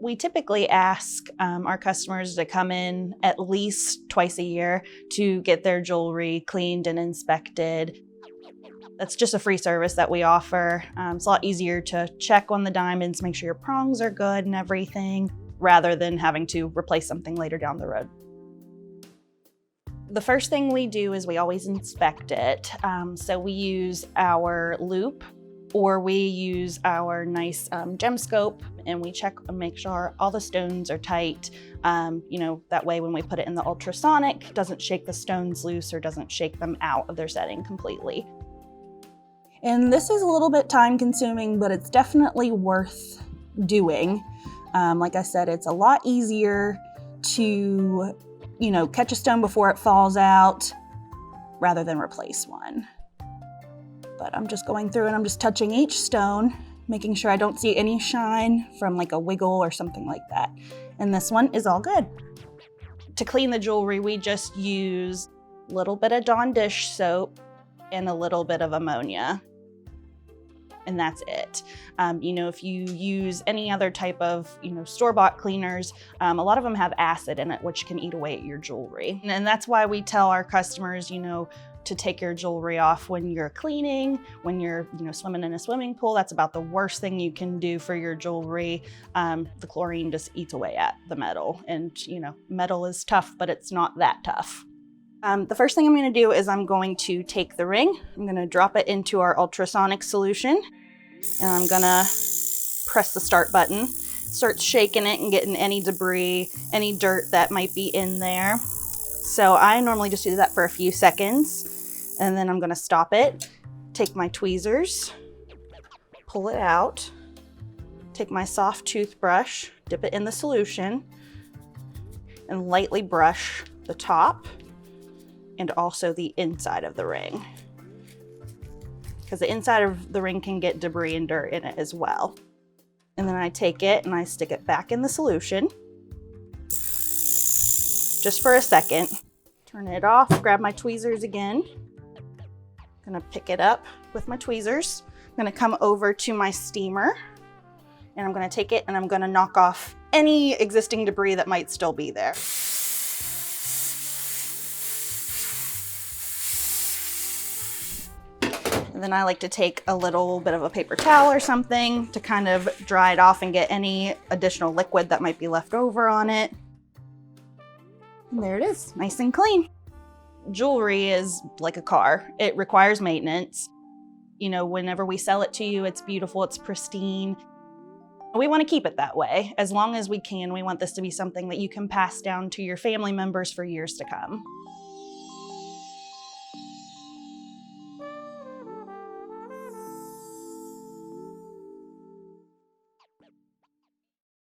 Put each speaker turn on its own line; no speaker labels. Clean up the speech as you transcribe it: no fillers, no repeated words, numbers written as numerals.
We typically ask our customers to come in at least twice a year to get their jewelry cleaned and inspected. That's just a free service that we offer. It's a lot easier to check on the diamonds, make sure your prongs are good and everything, rather than having to replace something later down the road. The first thing we do is we always inspect it. So we use our loop, or we use our nice gem scope, and we check and make sure all the stones are tight. That way when we put it in the ultrasonic, it doesn't shake the stones loose or doesn't shake them out of their setting completely. And this is a little bit time consuming, but it's definitely worth doing. Like I said, it's a lot easier to, catch a stone before it falls out rather than replace one. But I'm just going through and I'm just touching each stone, making sure I don't see any shine from like a wiggle or something like that. And this one is all good. To clean the jewelry, we just use a little bit of Dawn dish soap and a little bit of ammonia. And that's it. If you use any other type of, store-bought cleaners, a lot of them have acid in it, which can eat away at your jewelry. And that's why we tell our customers, to take your jewelry off when you're cleaning, when you're, swimming in a swimming pool. That's about the worst thing you can do for your jewelry. The chlorine just eats away at the metal. And, metal is tough, but it's not that tough. The first thing I'm going to do is I'm going to take the ring, I'm going to drop it into our ultrasonic solution, and I'm going to press the start button. Start shaking it and getting any debris, any dirt that might be in there. So I normally just do that for a few seconds, and then I'm going to stop it, take my tweezers, pull it out, take my soft toothbrush, dip it in the solution, and lightly brush the top and also the inside of the ring, because the inside of the ring can get debris and dirt in it as well. And then I take it and I stick it back in the solution just for a second. Turn it off, grab my tweezers again. I'm gonna pick it up with my tweezers. I'm gonna come over to my steamer, and I'm gonna take it and I'm gonna knock off any existing debris that might still be there. And then I like to take a little bit of a paper towel or something to kind of dry it off and get any additional liquid that might be left over on it. And there it is, nice and clean. Jewelry is like a car. It requires maintenance. Whenever we sell it to you, it's beautiful, it's pristine. We want to keep it that way as long as we can. We want this to be something that you can pass down to your family members for years to come.